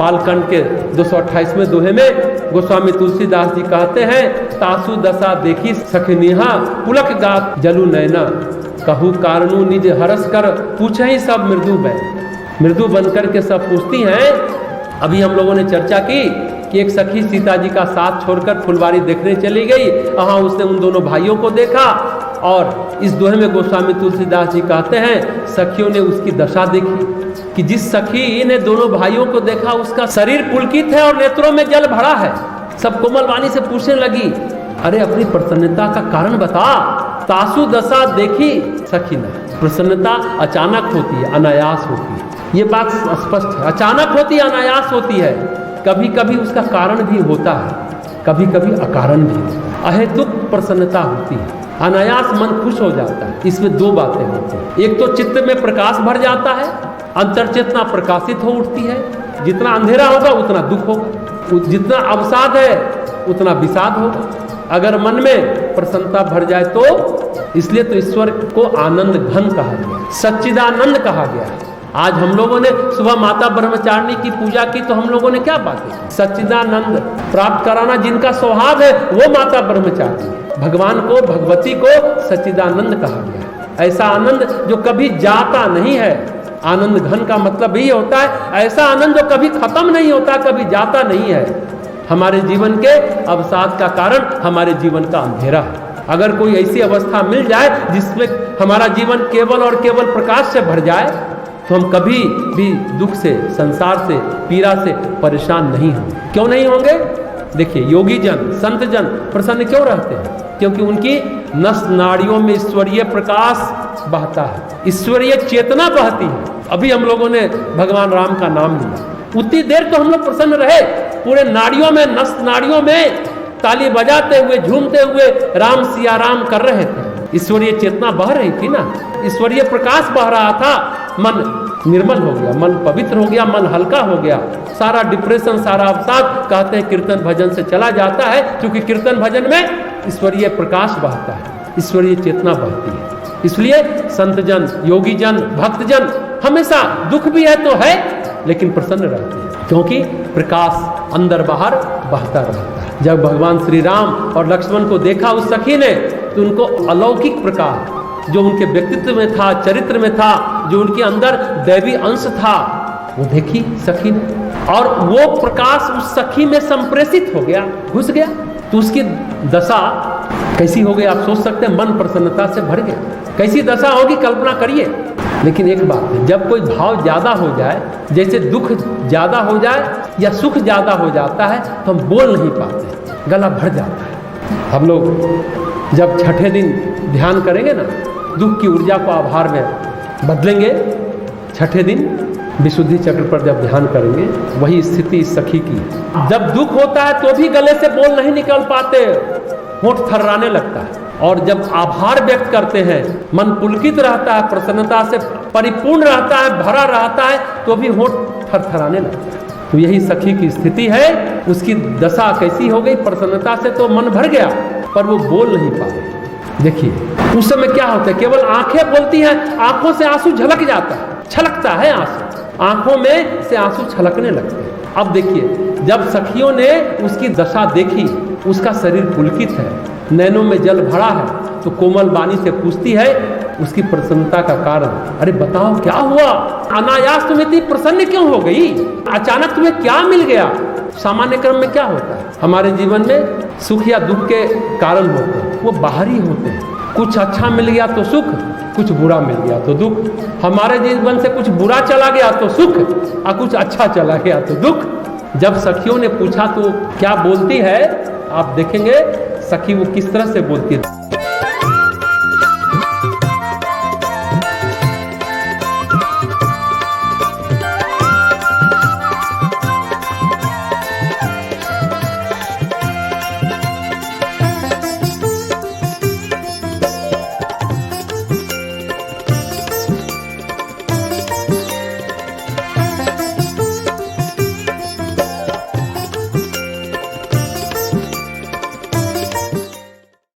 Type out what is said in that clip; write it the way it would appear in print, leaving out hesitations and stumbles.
बालकांड के 228वें दोहे में गोस्वामी तुलसीदास जी कहते हैं, तासु दशा देखी सखनिहा पुलक गात जलु नैना, कहू कारणु निज हरस कर पूछे ही सब मृदु बैन। मृदु बनकर के सब पूछती हैं। अभी हम लोगों ने चर्चा की कि एक सखी सीता जी का साथ छोड़कर फुलवारी देखने चली गई, वहां उसने उन दोनों भाइयों को देखा। और इस दोहे में गोस्वामी तुलसीदास जी कहते हैं, सखियों ने उसकी दशा देखी कि जिस सखी ने दोनों भाइयों को देखा उसका शरीर पुलकित है और नेत्रों में जल भरा है। सब कोमल वाणी से पूछने लगी, अरे अपनी प्रसन्नता का कारण बता। तासु दशा देखी सखी ने। प्रसन्नता अचानक होती है, अनायास होती है, ये बात स्पष्ट है। अचानक होती है, अनायास होती है। कभी कभी उसका कारण भी होता है, कभी कभी अकारण भी। अहेतुक प्रसन्नता होती है, अनायास मन खुश हो जाता है। इसमें दो बातें होती हैं, एक तो चित्त में प्रकाश भर जाता है, अंतर्चेतना प्रकाशित हो उठती है। जितना अंधेरा होगा उतना दुख होगा, जितना अवसाद है उतना विषाद होगा। अगर मन में प्रसन्नता भर जाए तो, इसलिए तो ईश्वर को आनंद घन कहा गया, सच्चिदानंद कहा गया। आज हम लोगों ने सुबह माता ब्रह्मचारिणी की पूजा की तो हम लोगों ने क्या बातें की? सच्चिदानंद प्राप्त कराना जिनका स्वभाव है वो माता ब्रह्मचारिणी। भगवान को, भगवती को सच्चिदानंद कहा गया। ऐसा आनंद जो कभी जाता नहीं है। आनंद घन का मतलब यही होता है ऐसा आनंद जो कभी खत्म नहीं होता, कभी जाता नहीं है। हमारे जीवन के अवसाद का कारण हमारे जीवन का अंधेरा है। अगर कोई ऐसी अवस्था मिल जाए जिसमें हमारा जीवन केवल और केवल प्रकाश से भर जाए तो हम कभी भी दुख से, संसार से, पीड़ा से परेशान नहीं होंगे। क्यों नहीं होंगे? देखिए, योगी जन, संत जन प्रसन्न क्यों रहते हैं? क्योंकि उनकी नस नाड़ियों में ईश्वरीय प्रकाश बहता है, ईश्वरीय चेतना बहती है। अभी हम लोगों ने भगवान राम का नाम लिया, उतनी देर तो हम लोग प्रसन्न रहे। पूरे नाड़ियों में, नस नाड़ियों में ताली बजाते हुए, झूमते हुए राम सिया राम कर रहे थे। ईश्वरीय चेतना बह रही थी ना, ईश्वरीय प्रकाश बह रहा था। मन निर्मल हो गया, मन पवित्र हो गया, मन हल्का हो गया। सारा डिप्रेशन, सारा अवसाद कहते हैं कीर्तन भजन से चला जाता है, क्योंकि कीर्तन भजन में ईश्वरीय प्रकाश बहता है, ईश्वरीय चेतना बहती है। इसलिए संत जन, योगी जन, भक्त जन हमेशा दुख भी है तो है, लेकिन प्रसन्न रहते हैं, क्योंकि प्रकाश अंदर बाहर बहता रहता है। जब भगवान श्री राम और लक्ष्मण को देखा उस सखी ने, तो उनको अलौकिक प्रकाश जो उनके व्यक्तित्व में था, चरित्र में था, जो उनके अंदर दैवी अंश था, वो देखी सखी ने। और वो प्रकाश उस सखी में संप्रेषित हो गया, घुस गया। तो उसकी दशा कैसी हो गई आप सोच सकते हैं। मन प्रसन्नता से भर गया। कैसी दशा होगी कल्पना करिए। लेकिन एक बात है, जब कोई भाव ज्यादा हो जाए, जैसे दुख ज्यादा हो जाए या सुख ज्यादा हो जाता है, तो हम बोल नहीं पाते, गला भर जाता है। हम लोग जब छठे दिन ध्यान करेंगे ना, दुख की ऊर्जा को आभार में बदलेंगे। छठे दिन विशुद्धि चक्र पर जब ध्यान करेंगे, वही स्थिति सखी की। जब दुख होता है तो भी गले से बोल नहीं निकल पाते, होंठ थर्राने लगता है। और जब आभार व्यक्त करते हैं, मन पुलकित रहता है, प्रसन्नता से परिपूर्ण रहता है, भरा रहता है, तो भी होंठ थरथराने लगता है। तो यही सखी की स्थिति है। उसकी दशा कैसी हो गई? प्रसन्नता से तो मन भर गया, पर वो बोल नहीं पा रहे। देखिए उस समय क्या होता है, केवल आंखें बोलती हैं, आंखों से आंसू झलक जाता है, छलकता है आंसू, आंखों में से आंसू छलकने लगते हैं। अब देखिए, जब सखियों ने उसकी दशा देखी, उसका शरीर पुलकित है, नैनों में जल भरा है, तो कोमल वाणी से पूछती है उसकी प्रसन्नता का कारण। अरे बताओ क्या हुआ? अनायास तुम इतनी प्रसन्न क्यों हो गई? अचानक तुम्हें क्या मिल गया? सामान्य क्रम में क्या होता है, हमारे जीवन में सुख या दुख के कारण होते हैं, वो बाहरी होते हैं। कुछ अच्छा मिल गया तो सुख, कुछ बुरा मिल गया तो दुख। हमारे जीवन से कुछ बुरा चला गया तो सुख, और कुछ अच्छा चला गया तो दुख। जब सखियों ने पूछा तो क्या बोलती है, आप देखेंगे सखी वो किस तरह से बोलती है।